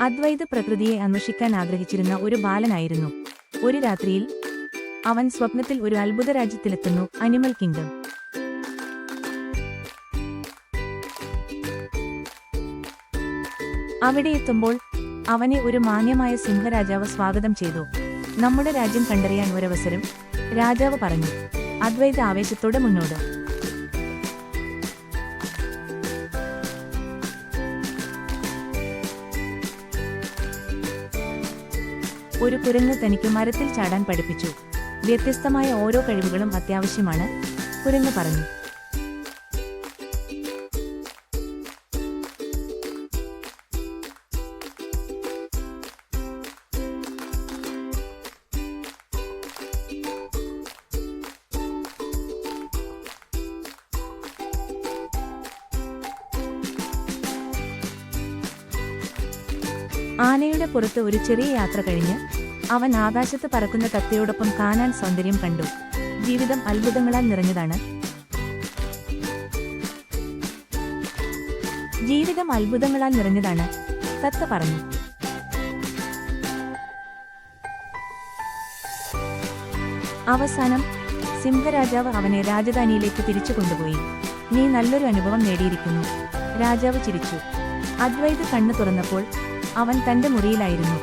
അദ്വൈത പ്രകൃതിയെ അന്വേഷിക്കാൻ ആഗ്രഹിച്ചിരുന്ന ഒരു ബാലനായിരുന്നു. ഒരു രാത്രിയിൽ അവൻ സ്വപ്നത്തിൽ ഒരു അത്ഭുത രാജ്യത്തിലെത്തുന്നു, അനിമൽ കിങ്ഡം. അവിടെ എത്തുമ്പോൾ അവനെ ഒരു മാന്യമായ സിംഹരാജാവ് സ്വാഗതം ചെയ്തു. നമ്മുടെ രാജ്യം കണ്ടറിയാൻ ഒരവസരം, രാജാവ് പറഞ്ഞു. അദ്വൈത ആവേശത്തോടെ മുന്നോട്ട്. ഒരു കുരങ്ങ് തനിക്ക് മരത്തിൽ ചാടാൻ പഠിപ്പിച്ചു. വ്യത്യസ്തമായ ഓരോ കഴിവുകളും അത്യാവശ്യമാണ്, കുരങ്ങ് പറഞ്ഞു. ആനയുടെ പുറത്ത് ഒരു ചെറിയ യാത്ര കഴിഞ്ഞ് അവൻ ആകാശത്ത് പറക്കുന്ന തത്തയോടൊപ്പം കാണാൻ സൗന്ദര്യം കണ്ടു. ജീവിതം അത്ഭുതങ്ങളാൽ നിറഞ്ഞതാണ്. ജീവിതം അത്ഭുതങ്ങളാൽ നിറഞ്ഞതാണ്, തത്ത പറഞ്ഞു. അവസാനം സിംഹരാജാവ് അവനെ രാജധാനിയിലേക്ക് തിരിച്ചു കൊണ്ടുപോയി. നീ നല്ലൊരു അനുഭവം നേടിയിരിക്കുന്നു, രാജാവ് ചിരിച്ചു. അദ്വൈത് കണ്ണു തുറന്നപ്പോൾ അവൻ തന്റെ മുറിയിലായിരുന്നു.